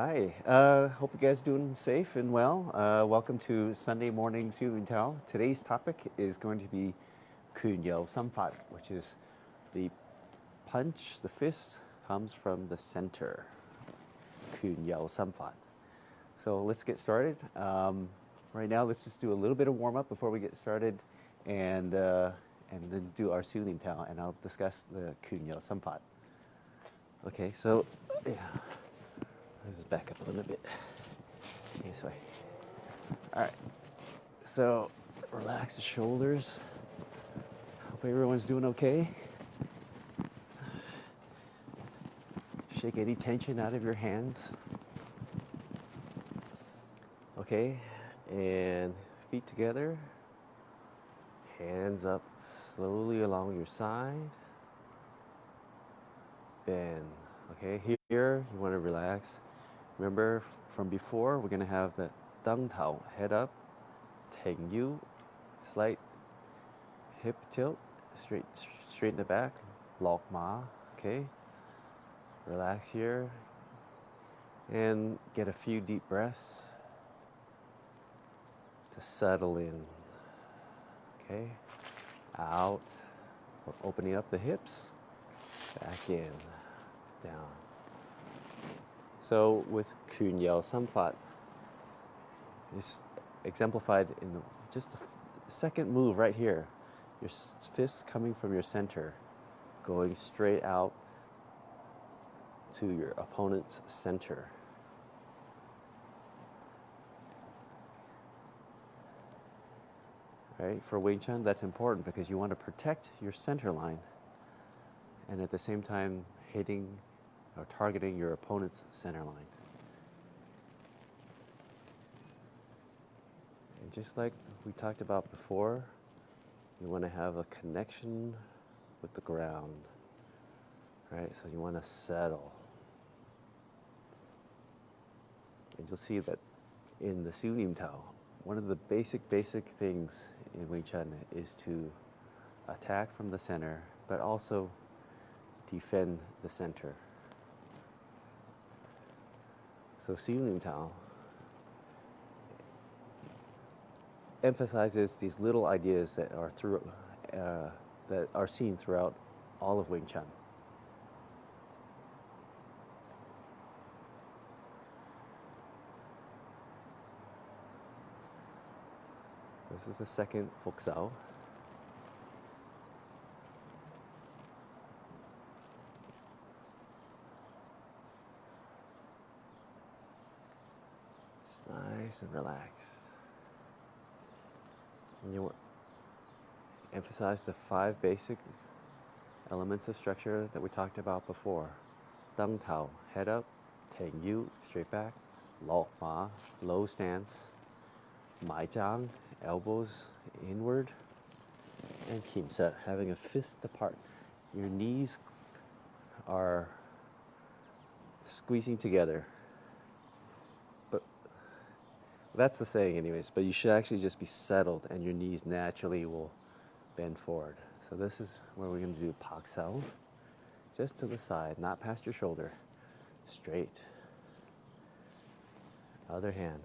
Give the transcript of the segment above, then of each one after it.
Hi, hope you guys doing safe and well. Welcome to Sunday morning Siu Nim Tao. Today's topic is going to be拳由心發, which is the punch, the fist comes from the center. 拳由心發. So let's get started. Right now, let's just do a little bit of warm up before we get started, and then do our Siu Nim Tao, and I'll discuss the 拳由心發. Okay, so yeah. Let's just back up a little bit. This way. All right. So relax the shoulders. Hope everyone's doing okay. Shake any tension out of your hands. Okay. And feet together. Hands up slowly along your side. Bend. Okay. Here you want to relax. Remember from before, we're going to have the Dang Tao, head up, Teng Yu, slight hip tilt, straight in the back, Lok Ma, okay? Relax here and get a few deep breaths to settle in, okay? Out, opening up the hips, back in, down. So with 拳由心發, is exemplified in just the second move right here. Your fist coming from your center, going straight out to your opponent's center. Right? For Wing Chun, that's important because you want to protect your center line and at the same time hitting or targeting your opponent's center line. And just like we talked about before, you want to have a connection with the ground, right? So you want to settle. And you'll see that in the Siu Nim Tao, one of the basic things in Wing Chun is to attack from the center, but also defend the center. So Siu Nim Tao emphasizes these little ideas that are seen throughout all of Wing Chun. This is the second Fuksao. Nice and relaxed. And you emphasize the 5 basic elements of structure that we talked about before. Dang Tao, head up, Teng Yu, straight back, Lok Ma, low stance, Mai Zhang, elbows inward, and Kim Set, having a fist apart. Your knees are squeezing together. That's the saying anyways, but you should actually just be settled and your knees naturally will bend forward. So this is where we're going to do Pak Sao, just to the side, not past your shoulder, straight. Other hand.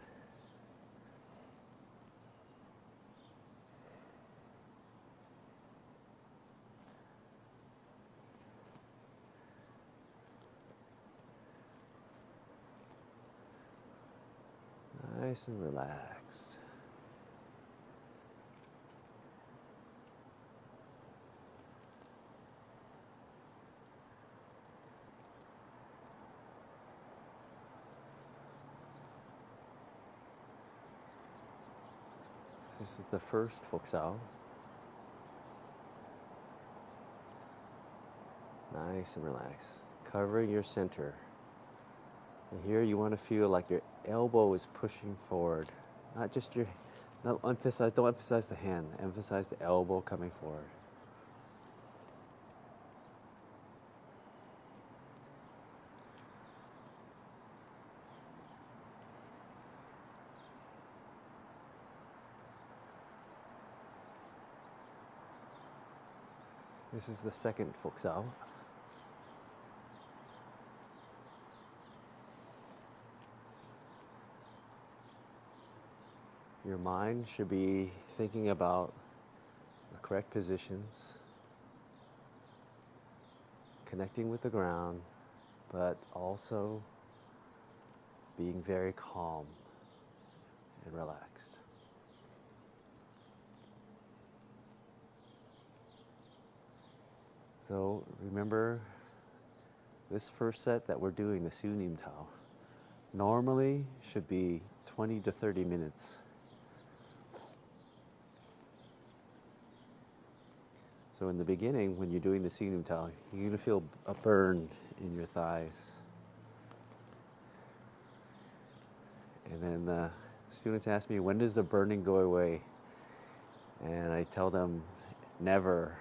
Nice and relaxed. This is the first Fuksao. Nice and relaxed. Covering your center. And here you want to feel like your elbow is pushing forward. Not just your, don't emphasize the hand, emphasize the elbow coming forward. This is the second Fuksao. your mind should be thinking about the correct positions, connecting with the ground, but also being very calm and relaxed. So remember, this first set that we're doing, the Siu Nim Tao, normally should be 20 to 30 minutes. So in the beginning, when you're doing the Siu Nim Tao, you're going to feel a burn in your thighs. And then the students ask me, when does the burning go away? And I tell them, never.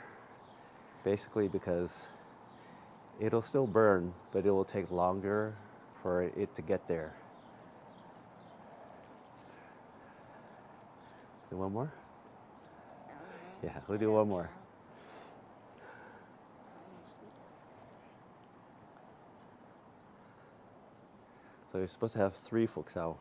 Basically because it'll still burn, but it will take longer for it to get there. So one more? Yeah, we'll do one more. So you're supposed to have 3 Phuc Sao.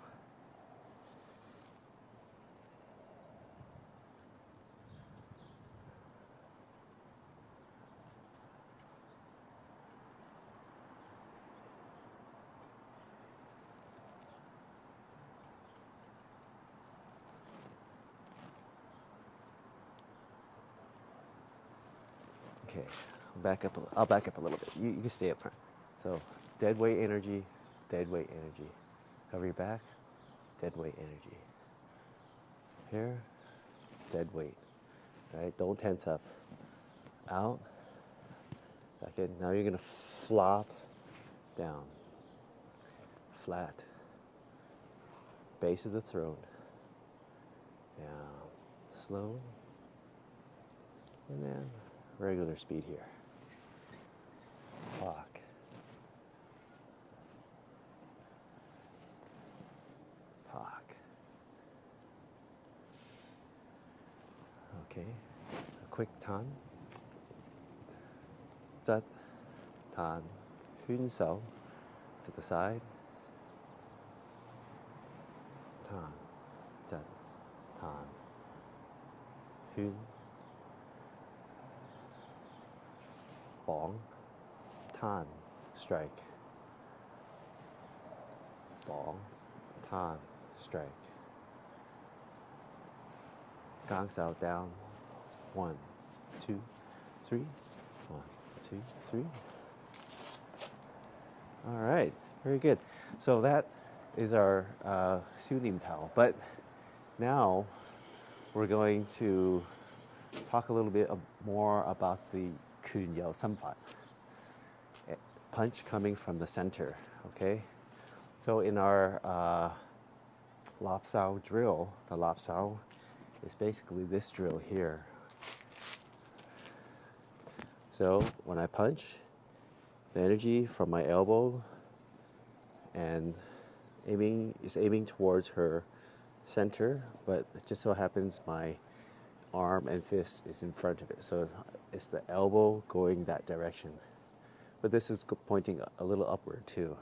Okay, I'll back up a little bit. You can stay up front. So dead weight energy, dead weight energy. Cover your back, dead weight energy. Here, dead weight. Right? Don't tense up. Out. Back in. Now you're gonna flop down. Flat. Base of the throat. Down. Slow. And then regular speed here. Lock. Pock. Okay. A quick tan. Zat. Tan. Hun Sao. To the side. Tan. Zat. Tan. Hun. Bong. Tan. Strike. Bong. Tan. Strike. Gong Sao down. 1, 2, 3. 1, 2, 3. All right, very good. So that is our Siu Nim Tao. But now we're going to talk a little bit more about the拳由心發, punch coming from the center. Okay, so in our Lap Sao drill, the Lap Sao is basically this drill here. So when I punch, the energy from my elbow and is aiming towards her center, but it just so happens my arm and fist is in front of it. So it's the elbow going that direction. But this is pointing a little upward too.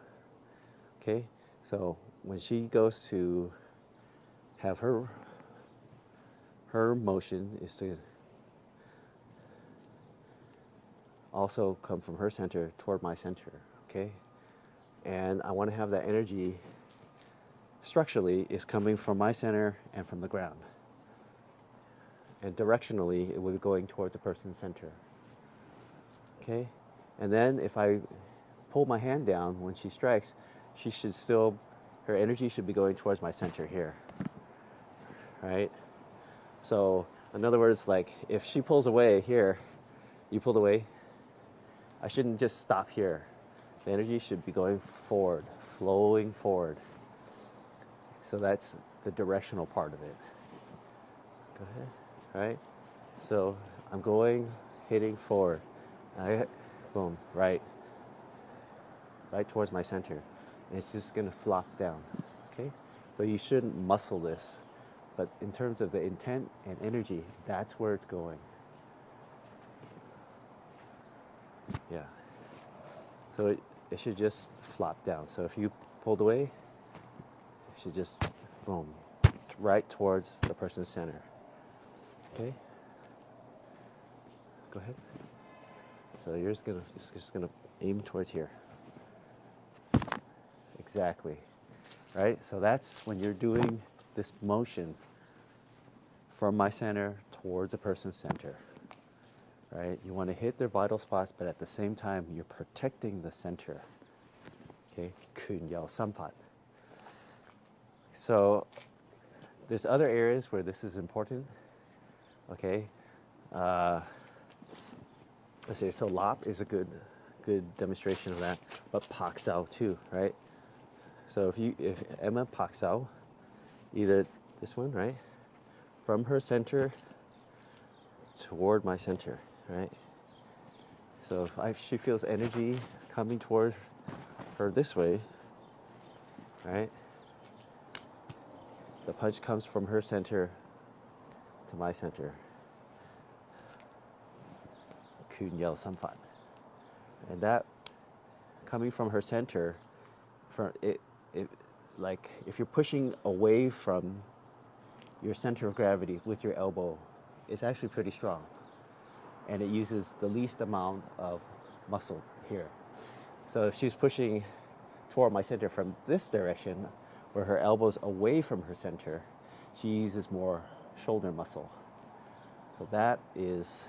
Okay, so when she goes to have her motion is to also come from her center toward my center, okay? And I want to have that energy structurally is coming from my center and from the ground. And directionally, it will be going toward the person's center, okay? And then if I pull my hand down when she strikes, her energy should be going towards my center here, right? So in other words, like if she pulls away here, you pulled away, I shouldn't just stop here. The energy should be going forward, flowing forward. So that's the directional part of it. Go ahead, right? So I'm going, hitting forward. Boom, right towards my center. And it's just gonna flop down, okay? So you shouldn't muscle this, but in terms of the intent and energy, that's where it's going. Yeah. So it should just flop down. So if you pulled away, it should just, boom, right towards the person's center. Okay? Go ahead. So you're just gonna aim towards here. Exactly. Right? So that's when you're doing this motion from my center towards a person's center. Right? You want to hit their vital spots, but at the same time, you're protecting the center. Okay? 拳由心發. So there's other areas where this is important. Okay? Let's say, so lap is a good demonstration of that, but pak sao too, right? So if Emma pak sao, either this one, right? From her center toward my center, right? So if she feels energy coming toward her this way, right? The punch comes from her center to my center. 拳由心發. And that coming from her center, like if you're pushing away from your center of gravity with your elbow, it's actually pretty strong. And it uses the least amount of muscle here. So if she's pushing toward my center from this direction, where her elbow's away from her center, she uses more shoulder muscle. So that is,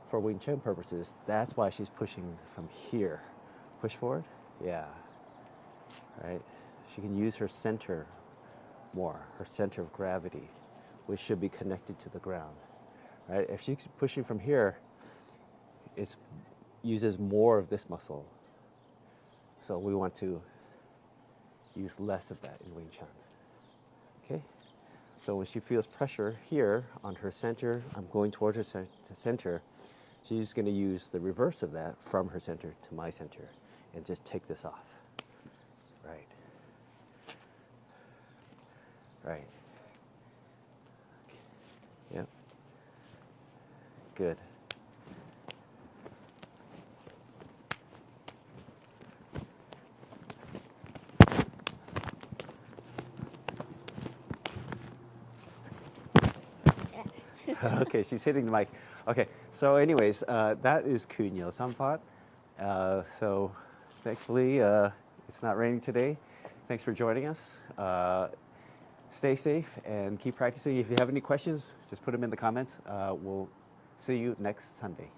for Wing Chun purposes, that's why she's pushing from here. Push forward? Yeah. Right? She can use her center more, her center of gravity, which should be connected to the ground. Right? If she's pushing from here, it uses more of this muscle. So we want to use less of that in Wing Chun. Okay? So when she feels pressure here on her center, I'm going towards her center, she's going to use the reverse of that from her center to my center and just take this off. Right. Right. Yep. Good. Okay, she's hitting the mic. Okay, so anyways, that is 拳由心發. So thankfully, it's not raining today. Thanks for joining us. Stay safe and keep practicing. If you have any questions, just put them in the comments. We'll see you next Sunday.